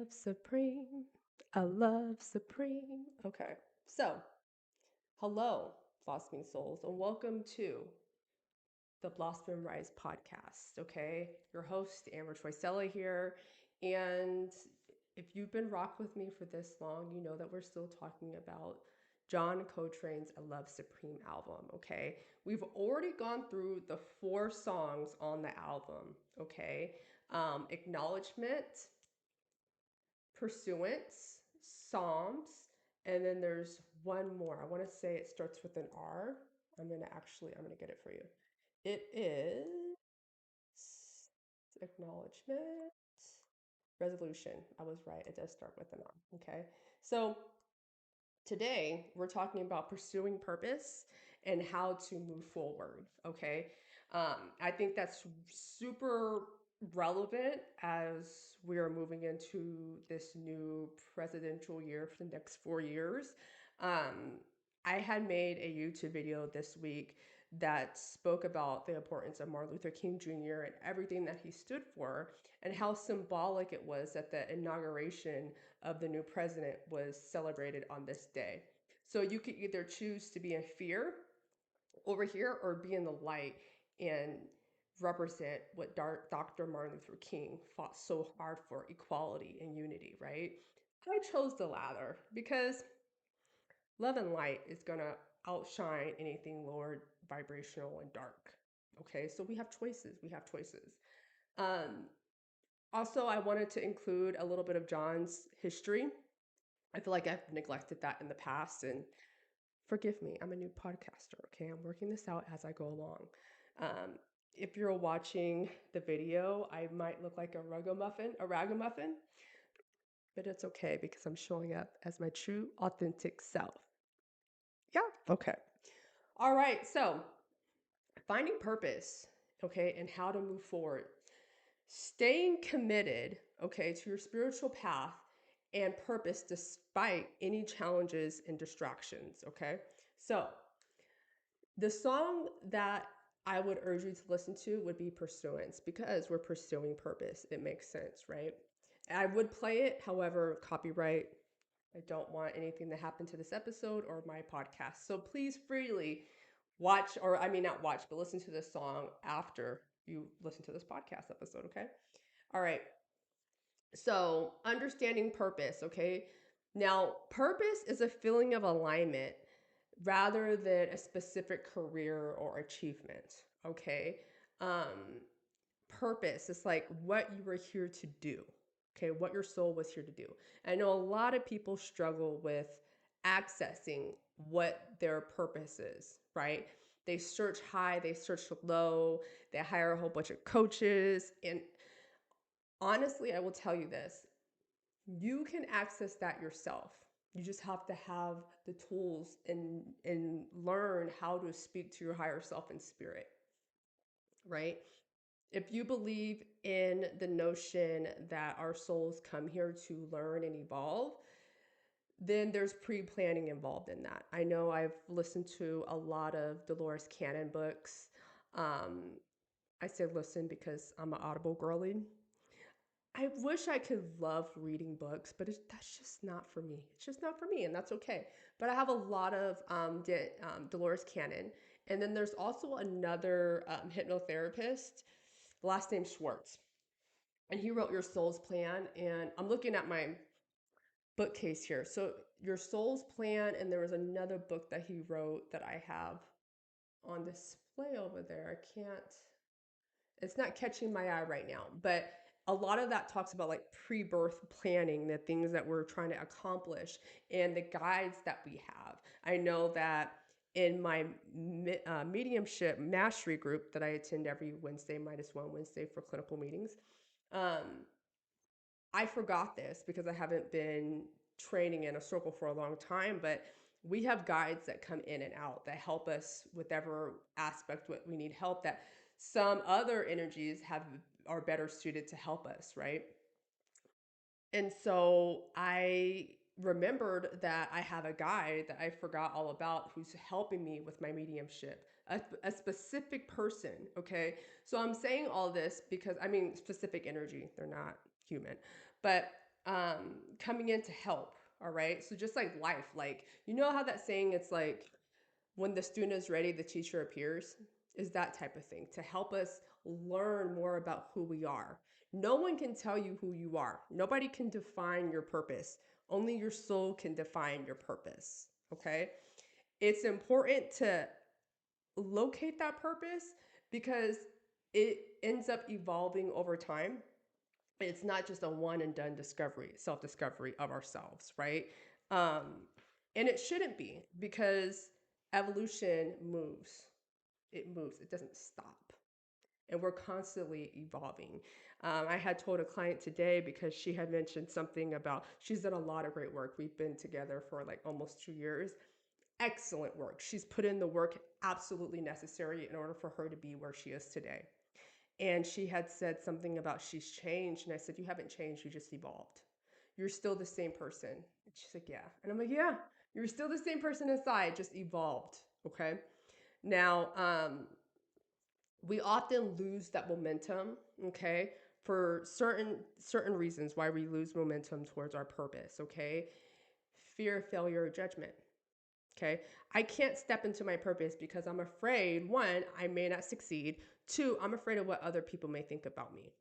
supreme, a love supreme. Okay, so hello, blossoming souls, and welcome to the Blossom and Rise podcast. Okay, your host Amber Troisella here, and if you've been rock with me for this long, you know that we're still talking about John Coltrane's "A Love Supreme" album. Okay, we've already gone through the 4 songs on the album. Okay, acknowledgement, Pursuance, Psalms, and then there's one more. I want to say it starts with an R. I'm gonna get it for you. It is acknowledgement, resolution. I was right. It does start with an R. Okay. So today we're talking about pursuing purpose and how to move forward. Okay. I think that's super relevant as we are moving into this new presidential year for the next 4 years. Um, I had made a YouTube video this week that spoke about the importance of Martin Luther King Jr. and everything that he stood for, and how symbolic it was that the inauguration of the new president was celebrated on this day. So you could either choose to be in fear over here or be in the light and represent what Dr. Martin Luther King fought so hard for, equality and unity, right? I chose the latter because love and light is going to outshine anything lower vibrational and dark. Okay, so we have choices. We have choices. Um, Also, I wanted to include a little bit of John's history. I feel like I've neglected that in the past, and forgive me, I'm a new podcaster, okay? I'm working this out as I go along. Um, if you're watching the video, I might look like a ragamuffin, but it's okay because I'm showing up as my true, authentic self. Yeah, okay. All right, so finding purpose, okay, and how to move forward. Staying committed, okay, to your spiritual path and purpose despite any challenges and distractions, okay? So, the song that I would urge you to listen to would be Pursurance because we're pursuing purpose. It makes sense, right? I would play it, however, copyright. I don't want anything to happen to this episode or my podcast. So please freely watch, or I mean, not watch, but listen to this song after you listen to this podcast episode, okay? All right. So, understanding purpose, okay? Now, purpose is a feeling of alignment rather than a specific career or achievement, okay? Um, Purpose is like what you were here to do, okay? What your soul was here to do. I know a lot of people struggle with accessing what their purpose is, right? They search high, they search low, they hire a whole bunch of coaches. And honestly, I will tell you this, you can access that yourself. You just have to have the tools and learn how to speak to your higher self in spirit, right? If you believe in the notion that our souls come here to learn and evolve, then there's pre-planning involved in that. I know I've listened to a lot of Dolores Cannon books. Um, I say listen because I'm an Audible girly. I wish I could love reading books, but that's just not for me. It's just not for me, and that's okay. But I have a lot of Dolores Cannon, and then there's also another hypnotherapist, last name Schwartz, and he wrote Your Soul's Plan. And I'm looking at my bookcase here. So Your Soul's Plan, and there was another book that he wrote that I have on display over there. I can't. It's not catching my eye right now, but a lot of that talks about like pre-birth planning, the things that we're trying to accomplish and the guides that we have. I know that in my mediumship mastery group that I attend every Wednesday, minus one Wednesday for clinical meetings, um, I forgot this because I haven't been training in a circle for a long time, but we have guides that come in and out that help us with whatever aspect what we need help, that some other energies have are better suited to help us, right? And so I remembered that I have a guide that I forgot all about who's helping me with my mediumship, a specific person. Okay. So I'm saying all this because I mean, specific energy, they're not human. But coming in to help. All right. So just like life, like, you know how that saying, it's like, when the student is ready, the teacher appears, is that type of thing to help us learn more about who we are. No one can tell you who you are. Nobody can define your purpose. Only your soul can define your purpose. Okay. It's important to locate that purpose because it ends up evolving over time. It's not just a one and done discovery, self discovery of ourselves, right? Um, and it shouldn't be, because evolution moves. It moves, it doesn't stop. And we're constantly evolving. I had told a client today, because she had mentioned something about, she's done a lot of great work. We've been together for like almost 2 years. Excellent work. She's put in the work absolutely necessary in order for her to be where she is today. And she had said something about she's changed. And I said, "You haven't changed, you just evolved. You're still the same person." And she's like, "Yeah." And I'm like, "Yeah, you're still the same person inside, just evolved." Okay. Now, we often lose that momentum, okay, for certain reasons why we lose momentum towards our purpose, okay? Fear, failure, judgment. Okay. I can't step into my purpose because I'm afraid, one, I may not succeed. Two, I'm afraid of what other people may think about me.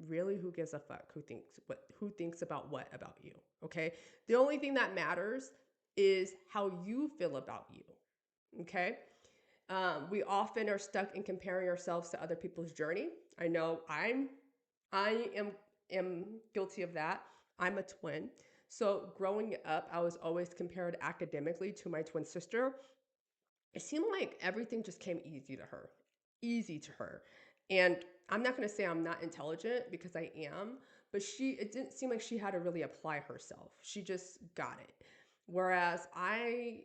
Really, who gives a fuck who thinks about what about you? Okay. The only thing that matters is how you feel about you. Okay. We often are stuck in comparing ourselves to other people's journey. I know I am guilty of that. I'm a twin. So growing up, I was always compared academically to my twin sister. It seemed like everything just came easy to her. And I'm not going to say I'm not intelligent, because I am, but it didn't seem like she had to really apply herself. She just got it. Whereas I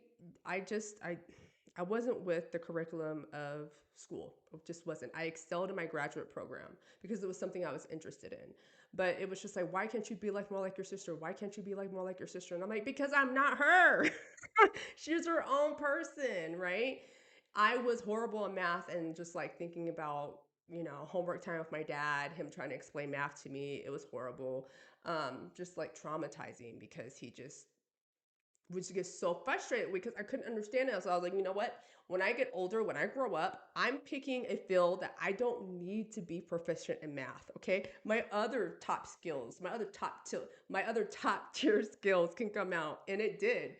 just, I wasn't with the curriculum of school. It just wasn't. I excelled in my graduate program because it was something I was interested in. But it was just like, why can't you be like more like your sister? Why can't you be like more like your sister? And I'm like, because I'm not her. She's her own person, right? I was horrible in math, and just like thinking about, homework time with my dad, him trying to explain math to me, it was horrible. Just like traumatizing, because he just would get so frustrated because I couldn't understand it. So I was like, you know what? When I get older, when I grow up, I'm picking a field that I don't need to be proficient in math. Okay, my other top skills, my other top tier skills can come out, and it did.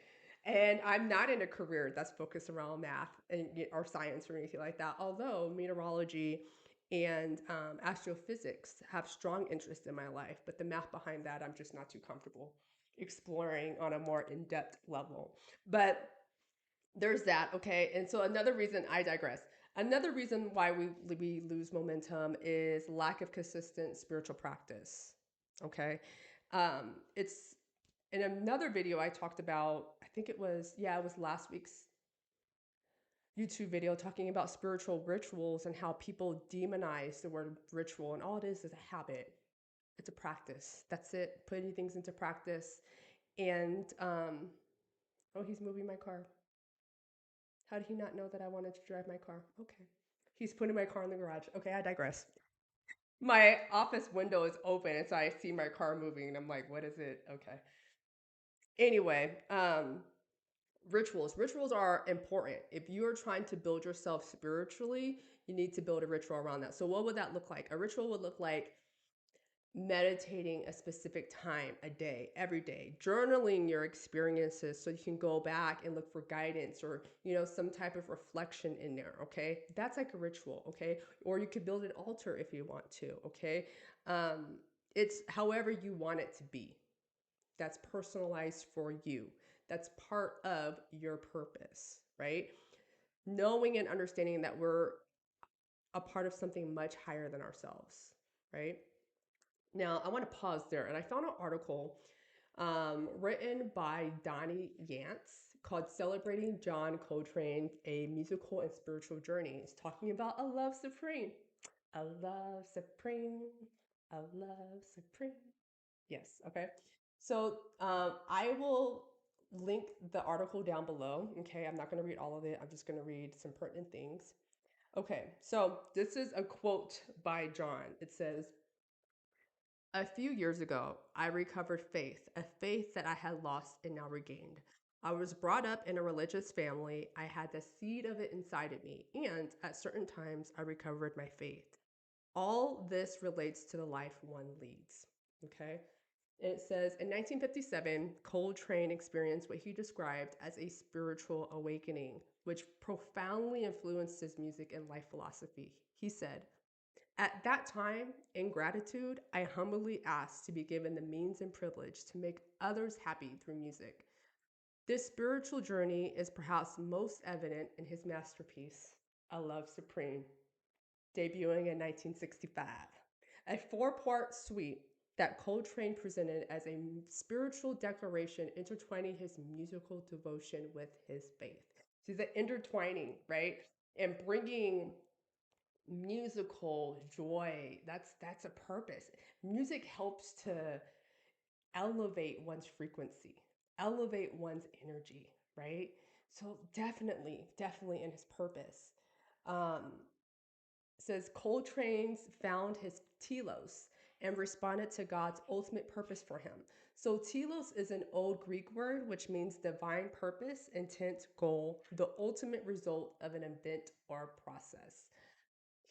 And I'm not in a career that's focused around math and or science or anything like that. Although meteorology and astrophysics have strong interest in my life, but the math behind that, I'm just not too comfortable exploring on a more in-depth level. But there's that, okay? And so another reason, I digress. Another reason why we lose momentum is lack of consistent spiritual practice. Okay? It's in another video I talked about, I think it was, yeah, it was last week's YouTube video, talking about spiritual rituals and how people demonize the word ritual, and all it is a habit. It's a practice. That's it. Putting things into practice. And oh, he's moving my car. How did he not know that I wanted to drive my car? Okay. He's putting my car in the garage. Okay, I digress. My office window is open, and so I see my car moving, and I'm like, what is it? Okay. Anyway, rituals. Rituals are important. If you're trying to build yourself spiritually, you need to build a ritual around that. So, what would that look like? A ritual would look like meditating a specific time a day, every day, journaling your experiences so you can go back and look for guidance, or some type of reflection in there. Okay, that's like a ritual. Okay, or you could build an altar if you want to. Okay, um, it's however you want it to be. That's personalized for you. That's part of your purpose, right? Knowing and understanding that we're a part of something much higher than ourselves, right? Now, I want to pause there, and I found an article written by Donnie Yance called "Celebrating John Coltrane: A Musical and Spiritual Journey." It's talking about a love supreme, a love supreme, a love supreme. Yes, okay. So I will link the article down below. Okay, I'm not going to read all of it. I'm just going to read some pertinent things. Okay, so this is a quote by John. It says, A few years ago, I recovered faith, a faith that I had lost and now regained. I was brought up in a religious family. I had the seed of it inside of me, and at certain times, I recovered my faith. All this relates to the life one leads. Okay. It says in 1957, Coltrane experienced what he described as a spiritual awakening, which profoundly influenced his music and life philosophy. He said, at that time, in gratitude, I humbly asked to be given the means and privilege to make others happy through music. This spiritual journey is perhaps most evident in his masterpiece, A Love Supreme, debuting in 1965, a four-part suite that Coltrane presented as a spiritual declaration intertwining his musical devotion with his faith. See the intertwining, right? And bringing musical joy. That's a purpose. Music helps to elevate one's frequency, elevate one's energy, right? So definitely in his purpose. Um, says Coltrane's found his telos and responded to God's ultimate purpose for him. So telos is an old Greek word which means divine purpose, intent, goal, the ultimate result of an event or process.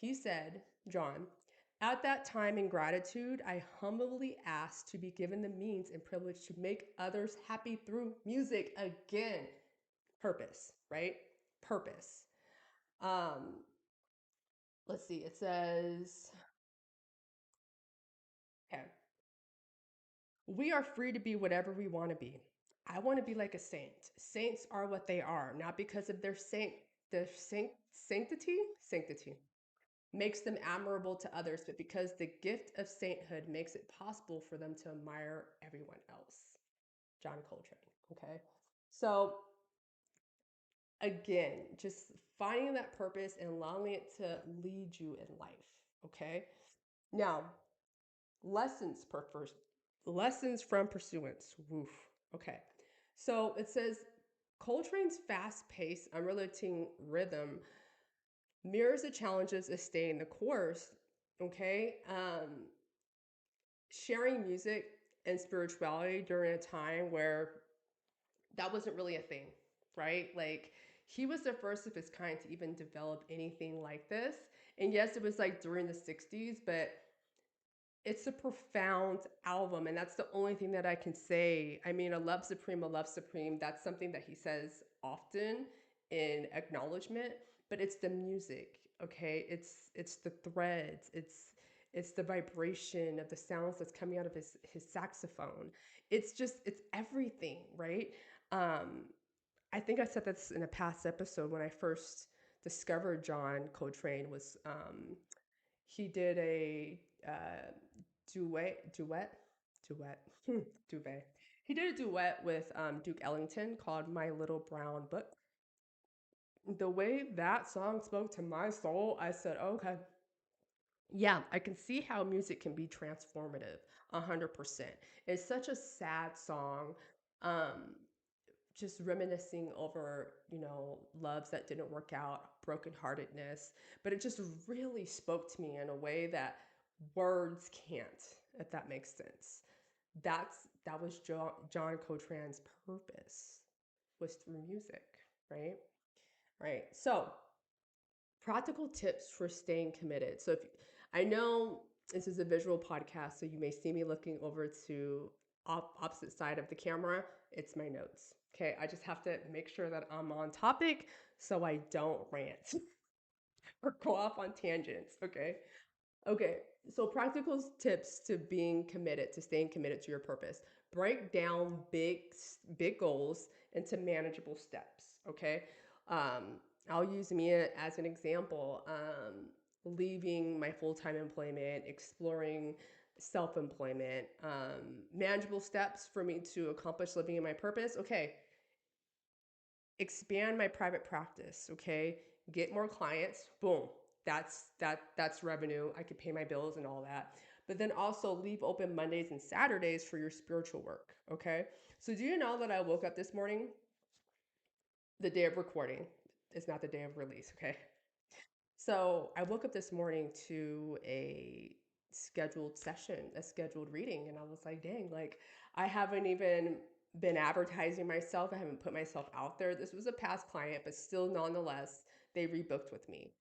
He said, John, at that time in gratitude, I humbly asked to be given the means and privilege to make others happy through music. Again, purpose, right? Purpose. Um, let's see, it says, okay, we are free to be whatever we want to be. I want to be like a saint. Saints are what they are, not because of sanctity makes them admirable to others, but because the gift of sainthood makes it possible for them to admire everyone else. John Coltrane. Okay. So again, just finding that purpose and allowing it to lead you in life. Okay. Now, lessons purpose lessons from pursuance. Woof. Okay. So it says Coltrane's fast-paced, unrelenting rhythm mirrors the challenges of staying the course. Okay. Sharing music and spirituality during a time where that wasn't really a thing, right? Like he was the first of his kind to even develop anything like this. And yes, it was like during the 60s, but it's a profound album. And that's the only thing that I can say. I mean, a Love Supreme, that's something that he says often in acknowledgement, but it's the music, okay? It's the threads, it's the vibration of the sounds that's coming out of his saxophone. It's everything, right? Um, I think I said this in a past episode when I first discovered John Coltrane was he did a duet, duvet. He did a duet with Duke Ellington called My Little Brown Book. The way that song spoke to my soul, I said, okay, yeah, I can see how music can be transformative, 100%. It's such a sad song. Um, just reminiscing over, loves that didn't work out, brokenheartedness. But it just really spoke to me in a way that words can't, if that makes sense. That was John Coltrane's purpose was through music, right? Right. So practical tips for staying committed. So if I know this is a visual podcast, so you may see me looking over to opposite side of the camera. It's my notes. Okay, I just have to make sure that I'm on topic so I don't rant or go off on tangents. Okay. Okay, so practical tips to being committed, to staying committed to your purpose. Break down big goals into manageable steps. Okay, I'll use me as an example. Leaving my full time employment, exploring self employment, manageable steps for me to accomplish living in my purpose. Okay, expand my private practice, okay? Get more clients. Boom. That's revenue. I could pay my bills and all that. But then also leave open Mondays and Saturdays for your spiritual work, okay? So do you know that I woke up this morning, the day of recording? It's not the day of release, okay? So I woke up this morning to a scheduled session, a scheduled reading. And I was like, dang, like I haven't even been advertising myself. I haven't put myself out there. This was a past client, but still nonetheless, they rebooked with me.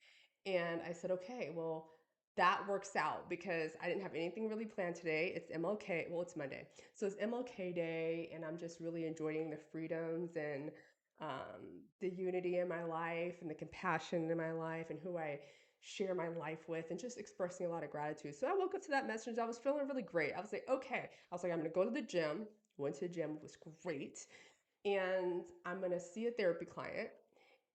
And I said, okay, well, that works out because I didn't have anything really planned today. It's MLK. Well, it's Monday. So it's MLK Day, and I'm just really enjoying the freedoms and the unity in my life and the compassion in my life and who I share my life with and just expressing a lot of gratitude. So I woke up to that message. I was feeling really great. I was like, okay. I was like, I'm going to go to the gym. Went to the gym. It was great. And I'm going to see a therapy client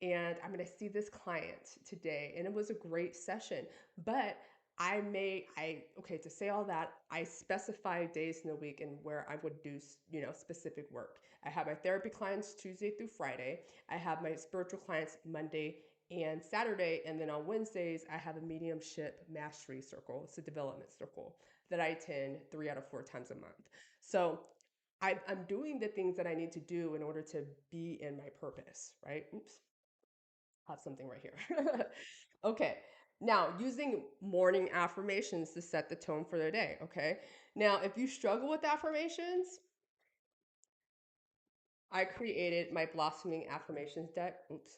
and I'm going to see this client today. And it was a great session. But okay, to say all that, I specified days in the week and where I would do, specific work. I have my therapy clients Tuesday through Friday. I have my spiritual clients Monday and Saturday. And then on Wednesdays, I have a mediumship mastery circle. It's a development circle that I attend 3 out of 4 times a month. So I'm doing the things that I need to do in order to be in my purpose, right? Oops, I have something right here. Okay. Now, using morning affirmations to set the tone for the day. Okay. Now, if you struggle with affirmations, I created my blossoming affirmations deck. Oops.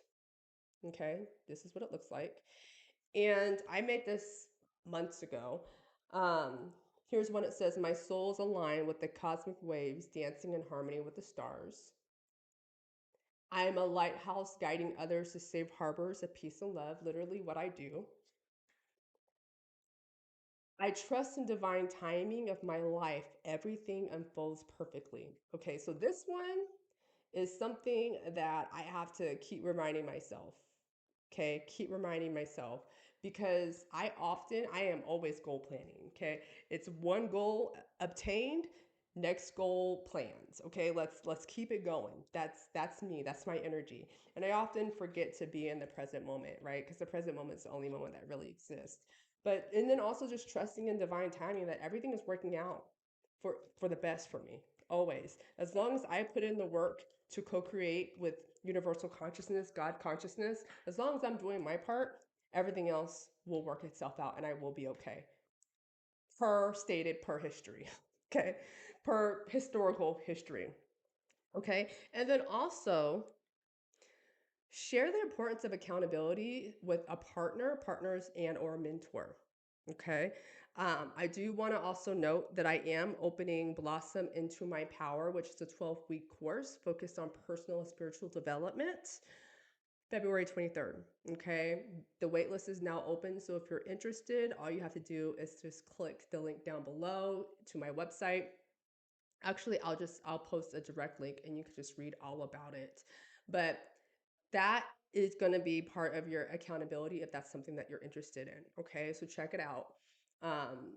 Okay. This is what it looks like. And I made this months ago. Um, Here's one. It says, my soul's aligned with the cosmic waves, dancing in harmony with the stars. I am a lighthouse guiding others to safe harbors of peace and love, literally what I do. I trust in divine timing of my life. Everything unfolds perfectly. Okay, so this one is something that I have to keep reminding myself. Okay, keep reminding myself because I am always goal planning. Okay, it's one goal obtained, next goal plans. Okay, let's keep it going. That's me. That's my energy, and I often forget to be in the present moment, right? Because the present moment is the only moment that really exists. But and then also just trusting in divine timing that everything is working out for the best for me always. As long as I put in the work to co-create with universal consciousness, God consciousness, as long as I'm doing my part, everything else will work itself out and I will be okay. Per history. Okay. Per historical history. Okay. And then also share the importance of accountability with a partner, partners, and or mentor. Okay. I do want to also note that I am opening Blossom into My Power, which is a 12-week course focused on personal and spiritual development, February 23rd. Okay. The waitlist is now open. So if you're interested, all you have to do is just click the link down below to my website. Actually, I'll post a direct link and you can just read all about it. But that is going to be part of your accountability if that's something that you're interested in. Okay, so check it out. Um,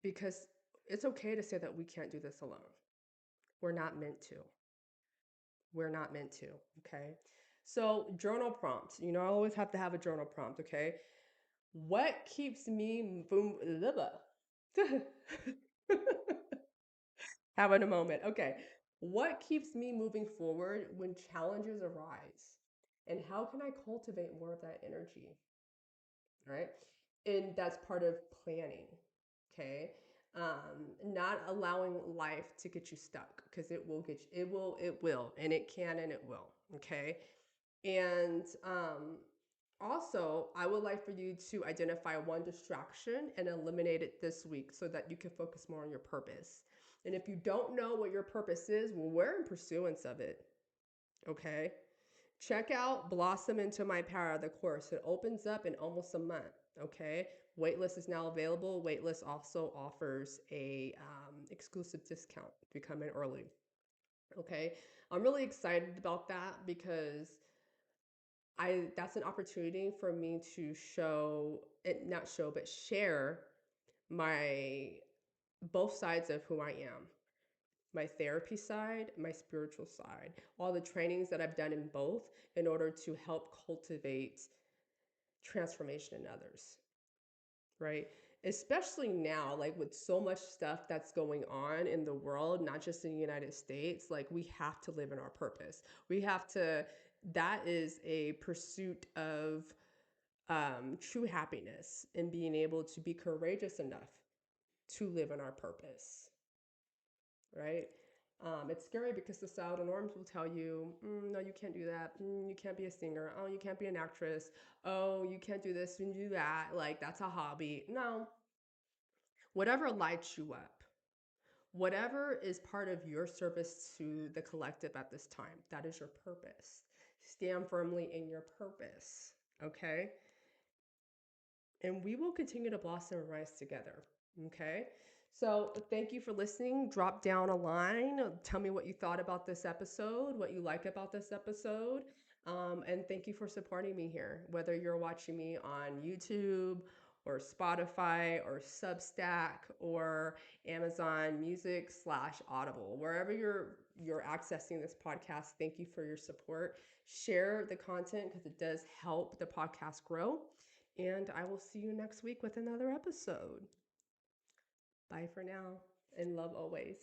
because it's okay to say that we can't do this alone. We're not meant to. We're not meant to. Okay. So, journal prompts. I always have to have a journal prompt. Okay. What keeps me boom? Having a moment. Okay. What keeps me moving forward when challenges arise? And how can I cultivate more of that energy? Right? And that's part of planning. Okay. Not allowing life to get you stuck because and it can, and it will. Okay. And also, I would like for you to identify one distraction and eliminate it this week so that you can focus more on your purpose. And if you don't know what your purpose is, well, we're in pursuance of it. Okay. Check out Blossom into My Power, the course. It opens up in almost a month. Okay. Waitlist is now available. Waitlist also offers a exclusive discount if you come in early. Okay. I'm really excited about that because that's an opportunity for me to show it, not show, but share my both sides of who I am, my therapy side, my spiritual side, all the trainings that I've done in both in order to help cultivate transformation in others, right? Especially now, like with so much stuff that's going on in the world, not just in the United States, like we have to live in our purpose. We have to, that is a pursuit of true happiness and being able to be courageous enough to live in our purpose, right? It's scary because societal norms will tell you, no, you can't do that. You can't be a singer. Oh, you can't be an actress. Oh, you can't do this and do that. Like, that's a hobby. No, whatever lights you up, whatever is part of your service to the collective at this time, that is your purpose. Stand firmly in your purpose, okay? And we will continue to blossom and rise together. Okay. So thank you for listening. Drop down a line. Tell me what you thought about this episode, what you like about this episode. And thank you for supporting me here, whether you're watching me on YouTube or Spotify or Substack or Amazon Music / Audible, wherever you're accessing this podcast. Thank you for your support. Share the content because it does help the podcast grow. And I will see you next week with another episode. Bye for now, and love always.